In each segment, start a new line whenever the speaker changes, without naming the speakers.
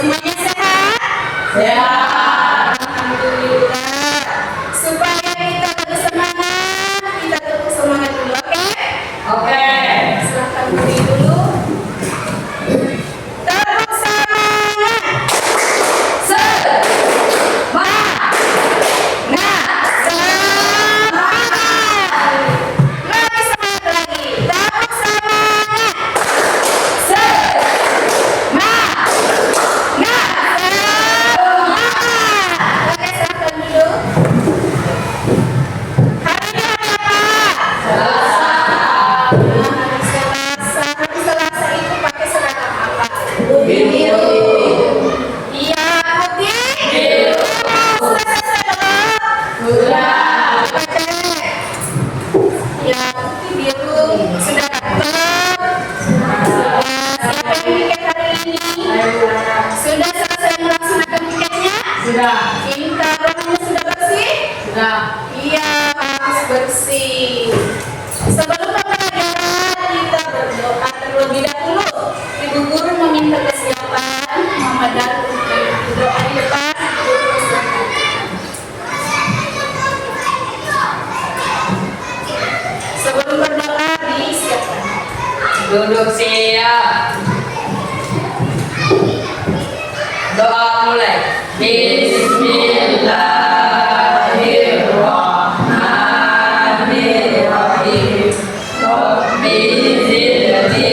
Semuanya sehat? Sehat. Alhamdulillah. Supaya kita lebih semangat, kita tetap semangat dulu, oke? Oke. Silahkan beri dulu. Tepuk semangat. Semangat. Lebih semangat lagi. Tepuk semangat. Oke, silahkan dulu. Hari ini Selasa. Hari Selasa itu pakai seragam apa? Biru. Iya, putih. Biru. Sudah selesai belum? Sudah. Ya, putih biru. Sudah dapat? Siapa yang piket hari ini? Sudah selesai melaksanakan piketnya? Sudah. Pintar, rumahnya sudah bersih? Sudah. Iya, harus bersih. Sebelum pembelajaran kita berdoa terlebih dahulu. Ibu guru meminta kesiapan Mama Dan untuk doa di depan. Sebelum berdoa disiapkan. Duduk siap. Doa mulai. Bismillahirrahmanirrahim. Rabbi zidni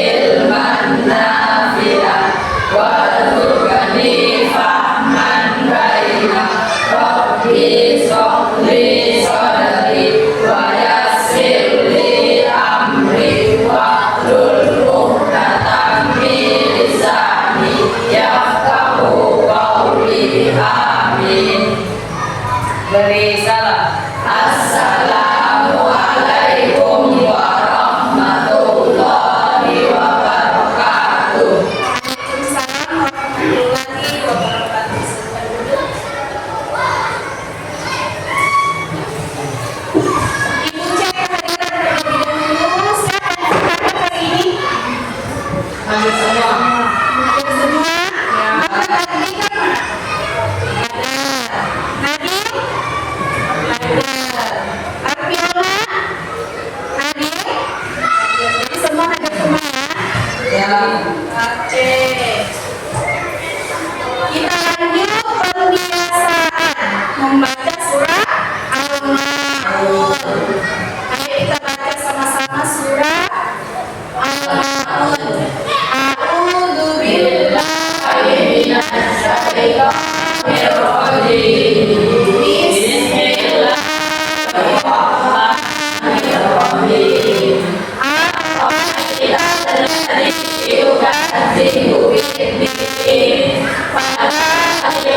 ilman nafi'an warzuqni fahman bayyina. Rabbi sholli sadri wa yassir li amri wahlul 'uqdatam min lisani yafqahu qawli. Amin. Beri salam. Assalamualaikum warahmatullahi wabarakatuh. Waalaikumsalam warahmatullahi wabarakatuh. Ibu cek kehadiran terlebih dahulu. Siapa yang hadir hari ini? Hadir semua. Hadir semua. Bapak Adika mana? Ada. Nadim? Ada. Arviola? Hadir? Jadi semua hadir semua ya? Ya. Oke. Kita lanjut pembiasaan membaca surah Al-Ma'un. Ayo kita baca sama-sama surah Al-Ma'un. A'udzu billahi minasy syaithanir rajim. Bismillahirrahmanirrahim. Ar-Rahmanir-Rahim. Yukadzibu bid-din. Fa'alladzi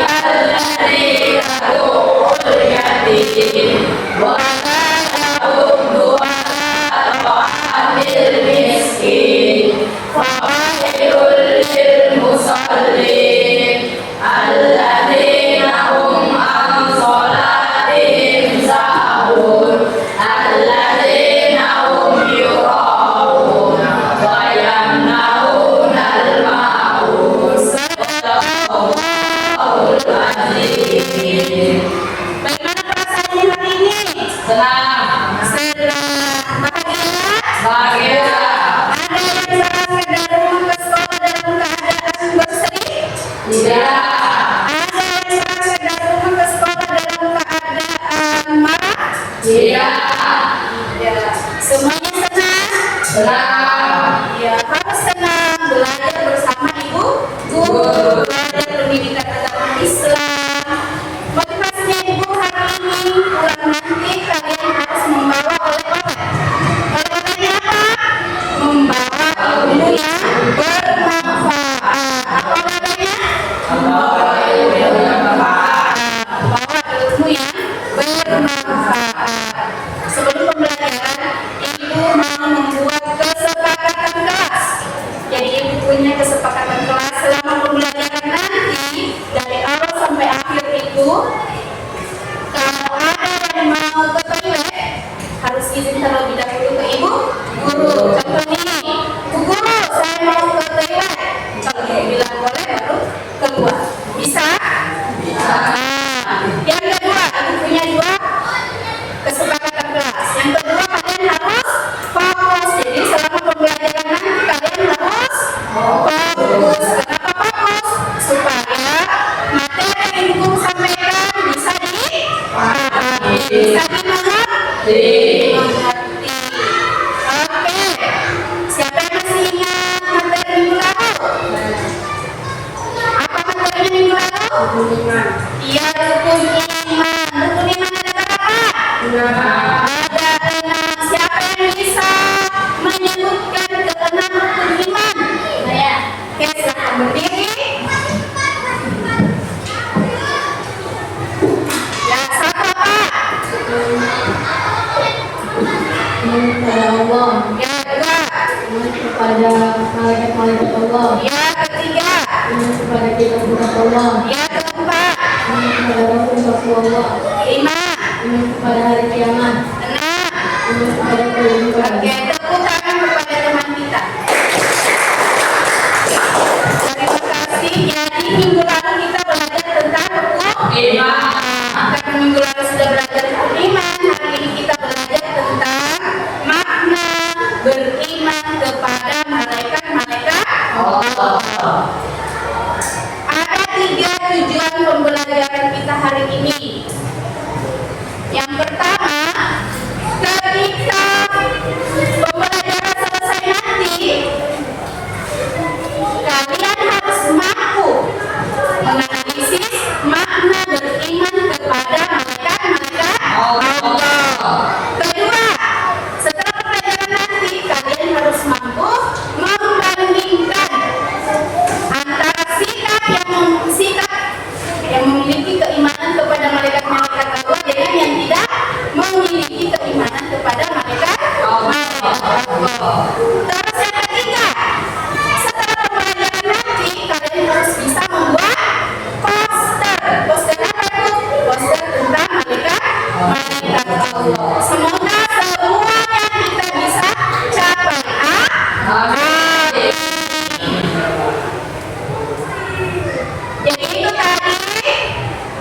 yad'ul yatim. Wa la yahuddu 'ala ta'amil miskin. Fawailul lil musallin. Alladzina hum an sholatihim sahun. Alladzina hum yura'un wa yamna'unal ma'un. Sadaqallahul azim. Bagaimana perasaannya hari ini? Senang. Bahagia? Bahagia. Ada yang berangkat dari rumah ke sekolah dalam keadaan bersedih? Tidak. Ada yang berangkat dari rumah ke sekolah dalam keadaan marah? Tidak. Ya. Semuanya senang? Senang. Ya, harus senang belajar bersama ibu guru, belajar pendidikan agama Islam. Motivasinya ibu hari ini, pulang nanti kalian harus membawa oleh-oleh. Oleh-olehnya apa? Membawa ilmu yang bermanfaat. Apa oleh-olehnya? Membawa ilmu yang bermanfaat. Membawa ilmu yang bermanfaat. Sebelum pembelajaran, ibu mau membuat kesepakatan kelas. Jadi ibu punya kesepakatan kelas selama pembelajaran nanti dari awal sampai akhir itu. Kalau ada yang mau ke toilet, harus izin terlebih dahulu ke ibu guru. Contoh ini, Bu Guru, saya mau ke toilet. Kalau ibu bilang boleh, baru Mengerti. Oke. Siapa yang masih ingat materi minggu lalu? Apa materinya minggu lalu? Rukun iman. Iya, rukun iman. Rukun iman ada berapa? Ada 6. Siapa yang bisa menyebutkan ke-6 rukun iman? Saya. Oke, silakan berdiri. Ya, satu apa?
Iman kepada Allah,
Ya, dua.
iman kepada malaikat-malaikat Allah,
Ya, ketiga.
iman kepada kitab-kitab Allah,
Ya, keempat.
iman kepada Rasul Allah,
5.
iman kepada hari kiamat,
6.
iman kepada kehidupan.
Oke, tepuk tangan kepada teman kita. Terima kasih. Jadi minggu lalu kita belajar tentang rukun iman. Karena minggu lalu sudah belajar rukun iman, hari ini kita belajar tentang makna beriman kepada malaikat-malaikat Allah. Ada 3 tujuan pembelajaran kita hari ini. Yang pertama, ketika pembelajaran selesai nanti, kalian harus mampu menganalisis makna beriman kepada malaikat-malaikat Allah. Kedua, setelah pembelajaran nanti, kalian harus mampu membandingkan antara sikap yang memiliki keimanan kepada malaikat-malaikat Allah dengan yang tidak memiliki keimanan kepada malaikat Allah. Terus yang ketiga, setelah pembelajaran nanti kalian harus bisa membuat poster. Poster apa itu? Poster tentang malaikat Allah. Semoga semuanya kita bisa capai. Amin. Jadi itu tadi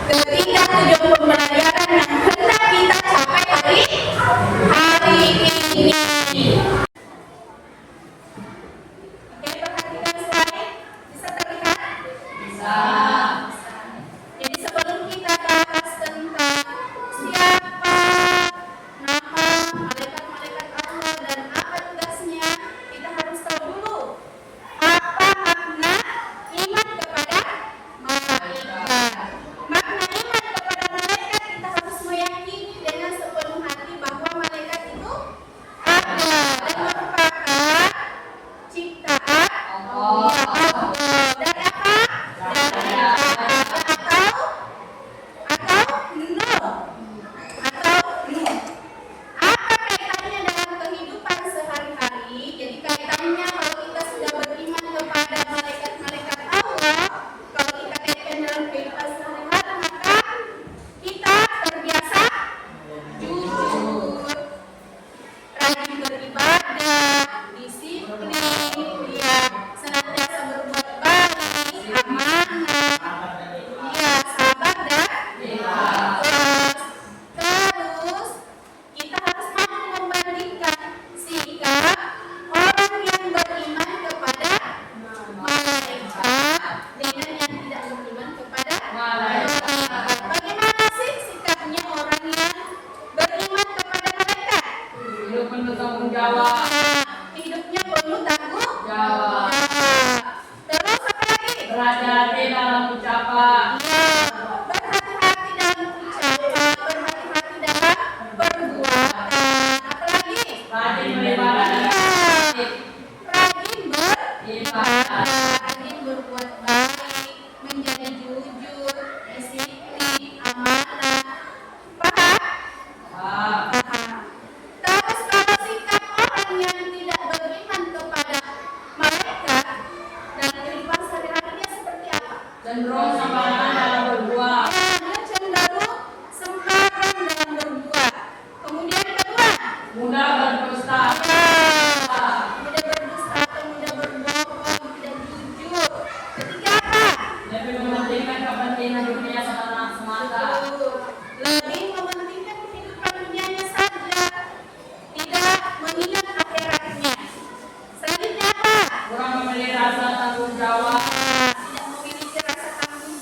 ketiga tujuan pembelajaran yang hendak kita capai hari ini. Oke, perhatikan slide. Bisa terlihat? Bisa. Jadi sebelum kita bahas tentang siapa nama malaikat-malaikat Allah dan apa tugasnya, kita harus tahu dulu apa makna iman kepada malaikat. Makna iman kepada malaikat, kita harus meyakini dengan sepenuh hati bahwa malaikat itu ada dan merupakan ciptaan Allah. Dari apa? Dari atau nur. Apa kaitannya dalam kehidupan sehari-hari? Jadi kaitannya kalau kita sudah beriman kepada malaikat-malaikat Allah, kalau kita kaitkan dalam kehidupan sehari-hari, maka kita terbiasa jujur, rajin beribadah, disiplin, ya, senantiasa berbuat baik, amanah, ya, sabar dan ikhlas. Terus kita harus mampu membandingkan sikap orang yang beriman kepada malaikat dengan yang tidak beriman kepada malaikat. Bagaimana sih sikapnya orang yang beriman kepada malaikat?
Hidup penuh tanggung jawab.
Hidupnya penuh tanggung
Jawab.
Terus apa lagi?
Berhati-hati dalam ucapan.
Ya, berhati-hati dalam ucapan, berhati-hati dalam perbuatan. Apa lagi?
Rajin beribadah dan baik.
Rajin beribadah, rajin berbuat baik, menjadi jujur, disiplin, amanah. Paham? Paham. Terus kalau sikap orang yang tidak beriman kepada malaikat dan kehidupan sehari-harinya seperti apa?
Cenderung sembarangan dalam berbuat.
Dia cenderung sembarangan dalam berbuat. Kemudian kedua,
Mudah berdusta.
mudah berdusta atau mudah berbohong, tidak jujur. Ketiga apa?
Lebih mementingkan kepentingan dunia semata.
Lebih mementingkan kehidupan dunianya saja, tidak mengingat akhiratnya. Selanjutnya apa?
Kurang memiliki rasa tanggung jawab.
Tidak memiliki rasa tanggung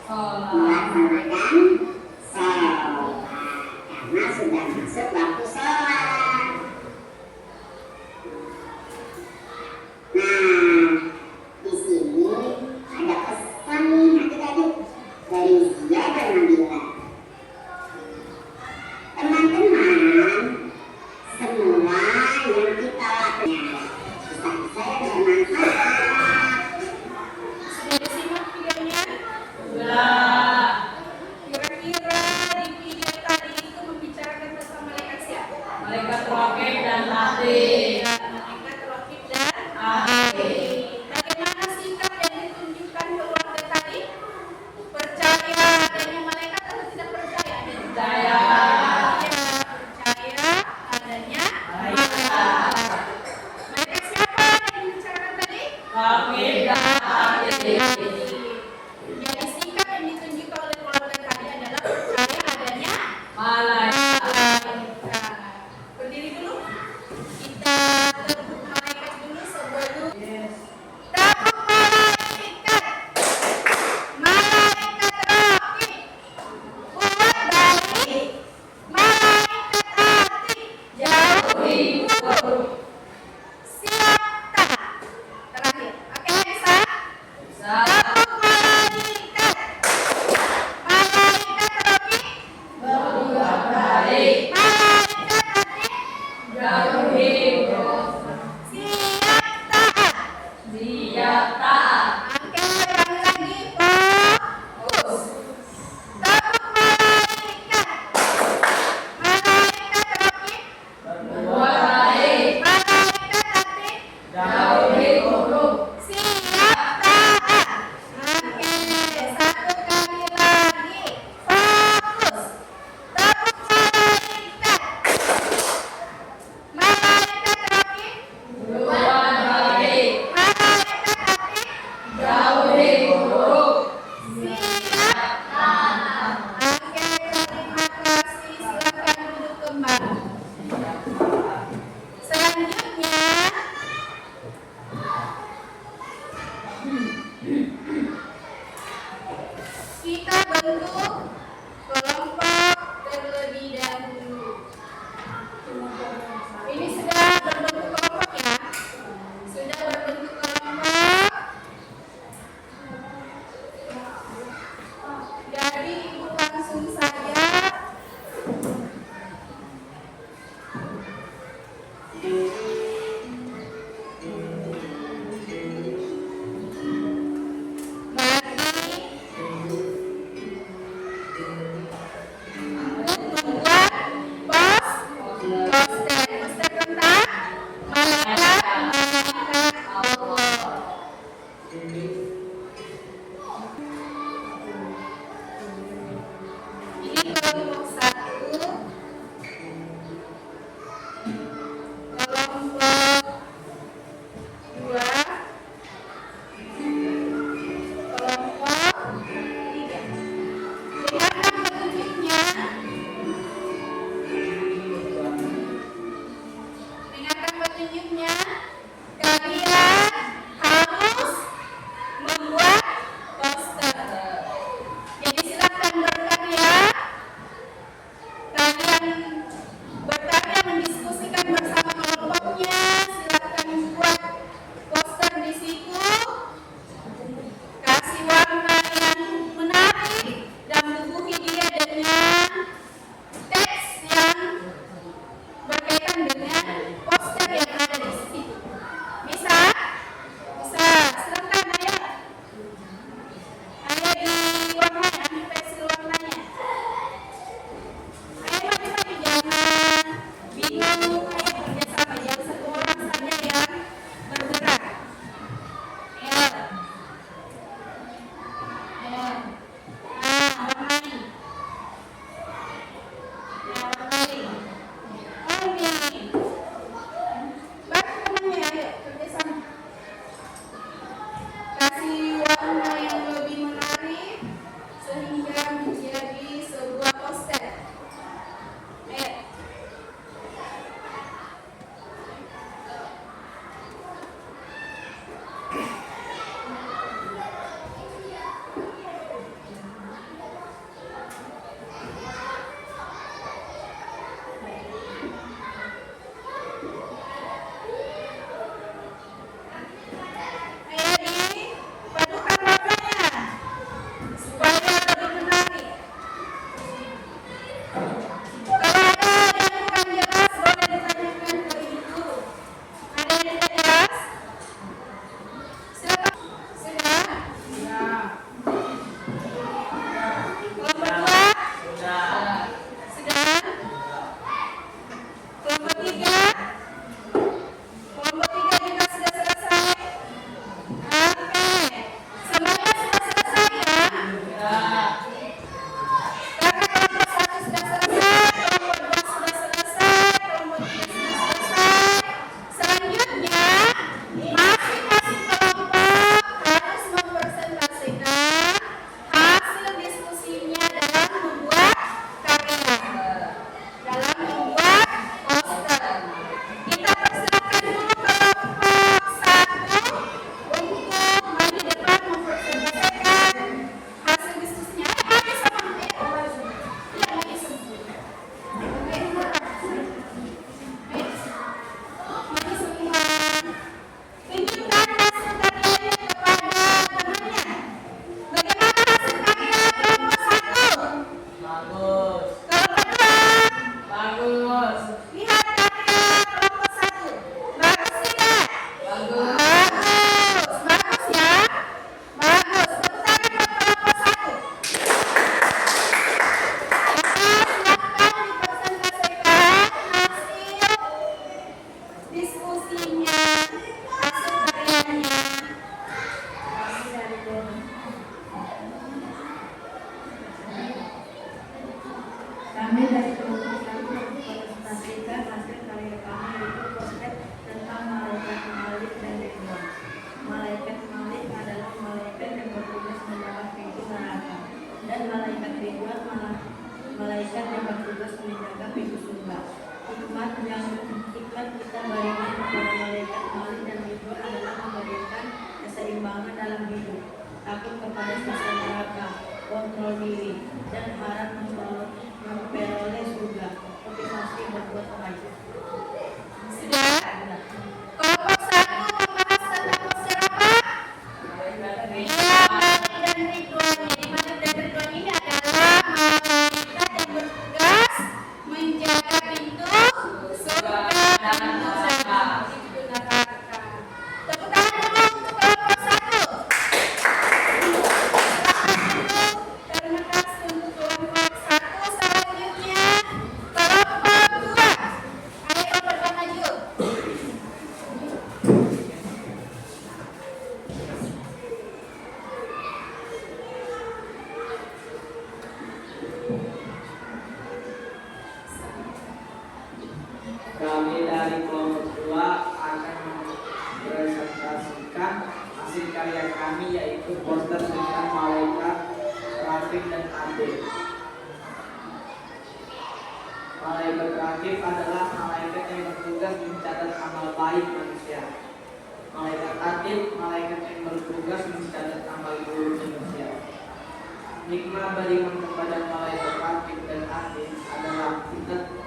melaksanakan sholat karena sudah masuk waktu sholat. Nah, di sini ada pesan nih adik-adik dari Zia dan Nabila. Teman-teman, semua yang kita lakukan bisa-bisa yang bermanfaat.
Sudah disimak videonya?
Sudah.
Kira-kira di video tadi itu membicarakan tentang malaikat siapa?
Malaikat Rakib dan Atid.
Malaikat Rakib dan
Atid.
bagaimana sikap yang ditunjukkan keluarga tadi? Percaya adanya malaikat atau tidak percaya?
Percaya.
Ya, percaya adanya malaikat. Malaikat siapa yang dibicarakan tadi?
Rakib dan Atid.
Jadi sikap yang ditunjukkan oleh keluarga tadi adalah percaya adanya
Malaikat.
malaikat. Berdiri dulu. Kita tepuk malaikat dulu sebelum tepuk malaikat. Malaikat Rakib buat baik. Malaikat Atid jauhi buruk. Siap tak? Terakhir. Oke, bisa?
Bisa.
Tepuk malaikat. Malaikat Rakib
Berbuat baik.
malaikat Atid
Jauhi buruk.
siap taat.
Siap taat.
Oke, ulangi lagi. Fokus. Tepuk malaikat. Malaikat Rakib
Berbuat baik.
malaikat Atid
Jauhi buruk.
siap taat. Oke, satu kali lagi. Fokus. Tepuk malaikat. Malaikat Rakib
Berbuat baik.
malaikat Atid
Jauhi buruk.
siap taat. Oke, terima kasih. Silakan duduk kembali. Selanjutnya kita bentuk kelompok terlebih dahulu. Ini sudah berbentuk kelompok ya. Sudah berbentuk kelompok. Jadi ibu langsung saja bagi
menjaga pintu surga. Hikmat kita berikan kepada malaikat Malik dan Ridwan adalah memberikan keseimbangan dalam hidup, takut kepada siksa neraka, kontrol diri, dan harap memperoleh surga. Motivasi berbuat baik.
Sudah? Kelompok 1 membahas tentang masyarakat. Iya, Malik dan Ridwan. Jadi Malik dan Ridwan ini adalah malaikat yang bertugas menjaga pintu surga dan menjaga pintu neraka. Tepuk tangan dulu untuk kelompok 1. Terima kasih untuk kelompok 1. Selanjutnya kelompok 2. Ayo kelompok 2 maju.
Kami dari kelompok 2 akan mempresentasikan hasil karya kami, yaitu poster tentang malaikat Raqib dan Atid. Malaikat Raqib adalah malaikat yang bertugas mencatat amal baik manusia. Malaikat Atid, malaikat yang bertugas mencatat amal buruk manusia. Hikmah beriman kepada malaikat Raqib dan Atid adalah kita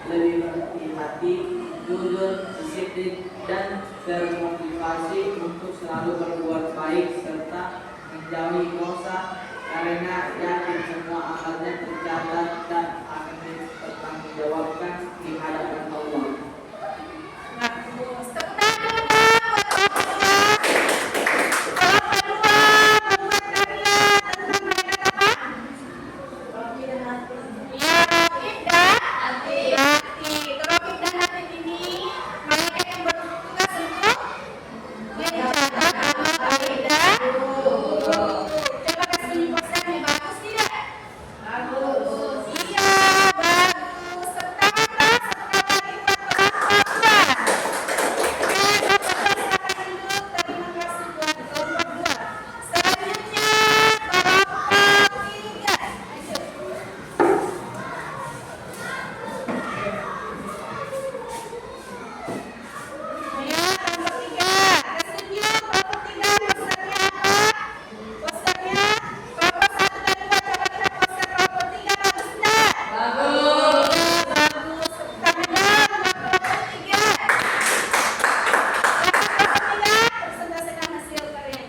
lebih berhati-hati, jujur, disiplin, dan termotivasi untuk selalu berbuat baik serta menjauhi dosa, karena yakin semua amalnya tercatat dan akan dipertanggungjawabkan di hadapan Allah.
Bagus. Tepuk tangan dulu dong buat kelompok 2. Kelompok 2 membuat karya tentang malaikat apa? Ya, Raqib dan Atid. Raqib dan Atid ini malaikat yang bertugas untuk mencatat amal baik dan buruk. Coba kasih tunjuk posternya, bagus tidak? Bagus. Iya, bagus. Tepuk tangan dong, sekali lagi buat kelompok 2. Oke, silakan duduk. Terima kasih buat kelompok 2. Selanjutnya kelompok 3. Ya, kelompok 3. Kasih tunjuk kelompok 3 posternya apa? Posternya kelompok 1 dan 2. Coba lihat poster kelompok 3, bagus tidak?
Bagus.
Ya, bagus. Tepuk tangan dong buat kelompok 3. Presentasikan hasil karya.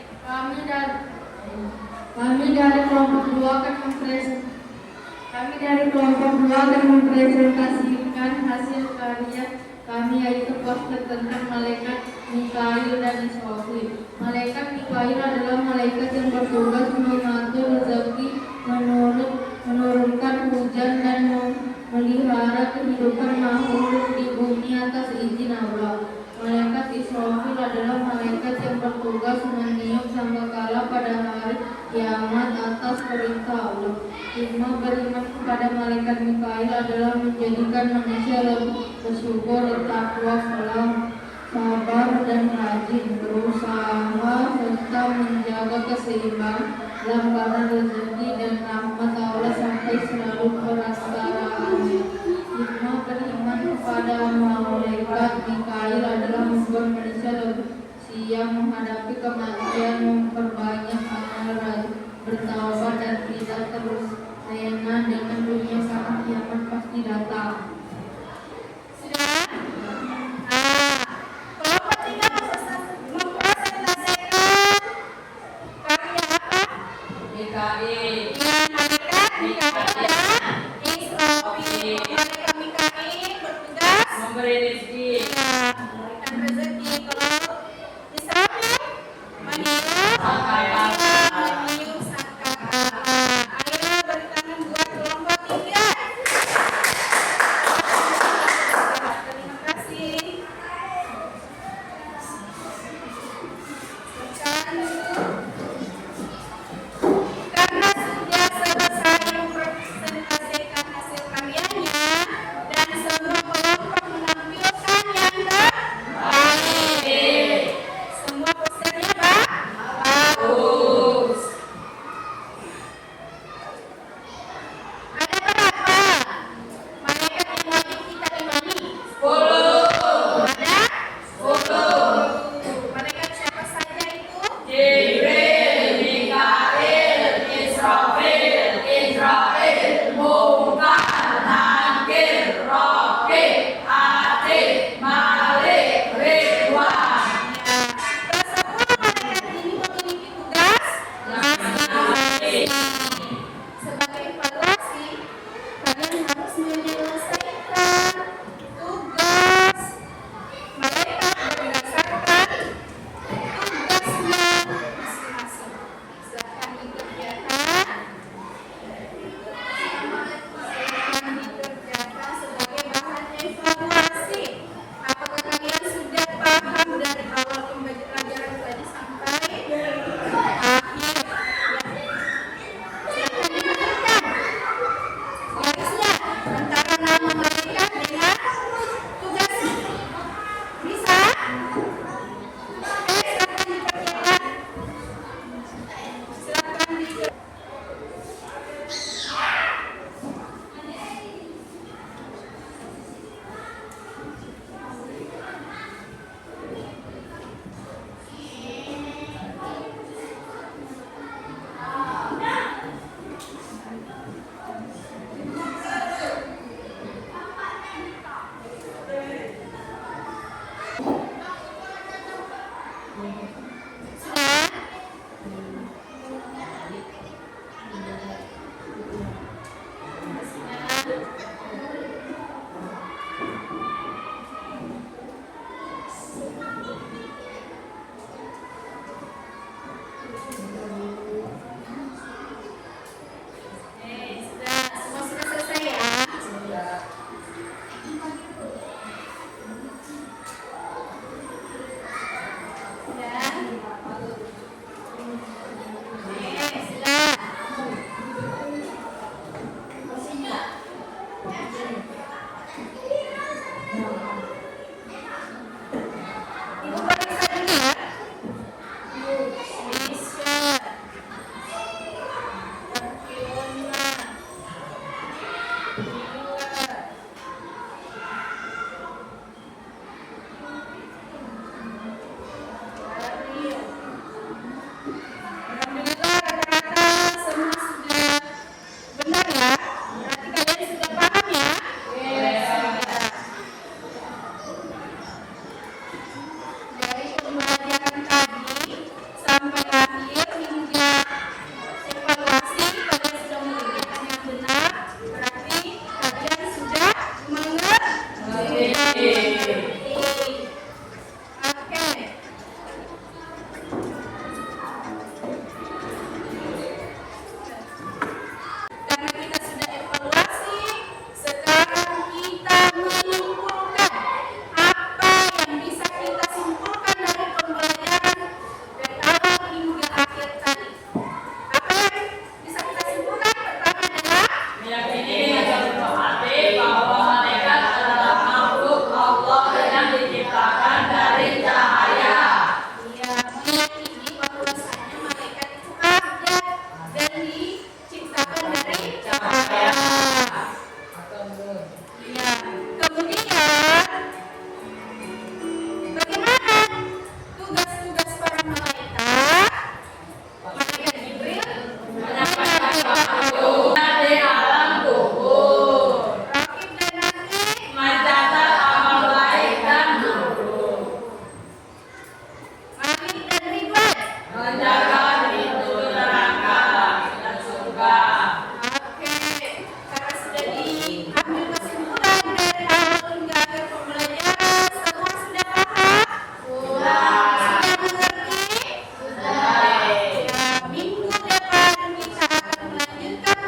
Kami dari kelompok 2 akan mempresentasikan hasil karya kami, yaitu poster tentang malaikat Mikail dan Israfil. Malaikat Mikail adalah malaikat yang bertugas mengatur rezeki, menurunkan hujan, dan memelihara kehidupan makhluk di bumi atas izin Allah. Malaikat Israfil adalah malaikat yang bertugas meniup sangkakala pada hari kiamat atas perintah Allah. Hikmah beriman kepada malaikat Mikail adalah menjadikan manusia lebih bersyukur, takwa, sabar, dan rajin berusaha serta menjaga keseimbangan dalam keadaan rezeki dan rahmat Allah sampai selalu pelestariannya. Hikmah beriman kepada malaikat Mikail adalah membuat manusia lebih siap menghadapi kematian, memperbanyak amal rajin, bertaubat, dan tidak terus lena dengan dunia karena kiamat pasti datang.
Sudah? Nah, kelompok 3 mempresentasikan karya apa?
Mikail.
Ya, malaikat Mikail dan Israfil. Malaikat Mikail bertugas
Memberi rezeki.
memberikan rezeki. Kalau Israfil meniup sangkakala. Ayo beri tangan buat kelompok 3. Terima kasih. Silakan dulu. Karena sudah selesai mempresentasikan hasil karyanya dan semua kelompok menampilkan Sebagai evaluasi, kalian harus menyelesaikan tugas mereka berdasarkan tugasnya masing-masing. Silakan dikerjakan. Sebagai bahan evaluasi. Apakah kalian sudah paham dari awal pembelajaran tadi sampai akhir? Silakan dikerjakan. Garisnya antara nama mereka dengan tugasnya. Bisa? Silakan dikerjakan. Silakan dikerjakan. Semua sudah selesai ya? Ibu periksa dulu ya. Bisa. Fiona. Alhamdulillah rata-rata semua sudah benar ya. Berarti kalian sudah paham ya? Sudah. Dari pembelajaran tadi sampai akhir hingga evaluasi kalian sudah mengerjakan yang benar. Berarti kalian sudah mengerti. Oke. Karena kita sudah evaluasi, sekarang kita menyimpulkan apa yang bisa kita simpulkan dari pembelajaran dari awal hingga akhir tadi. Apa yang bisa kita simpulkan? Pertama adalah
Meyakini dengan sepenuh hati bahwa malaikat adalah makhluk Allah yang diciptakan dari cahaya.
ya, meyakini bahwasanya malaikat itu ada dan diciptakan dari cahaya. Ya, kemudian bagaimana tugas-tugas para malaikat? Malaikat Jibril
Menyampaikan waktunya di alam kubur,
Rakib dan Atid,
mencatat amal baik dan buruk,
Malik dan Ridwan.
menjaga pintu neraka dan surga.
Oke, karena sudah diambil kesimpulan dari awal hingga akhir pembelajaran, semua sudah paham? Sudah mengerti?
Baik.
Ya, minggu depan kita akan melanjutkan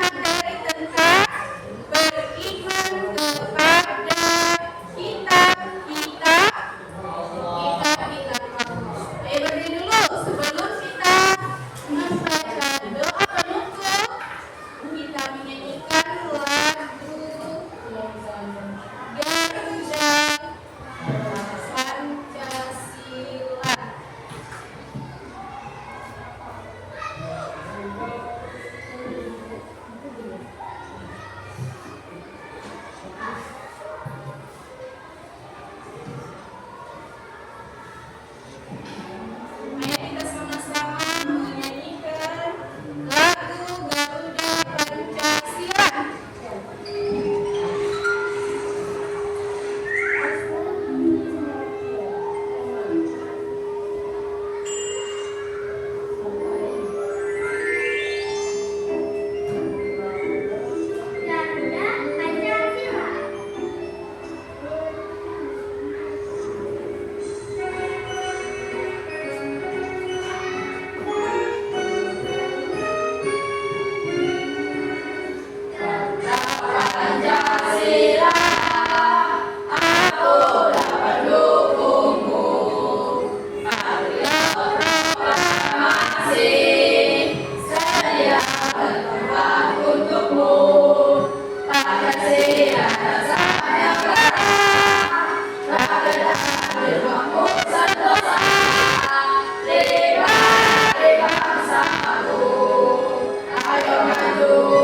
wabarakatuh.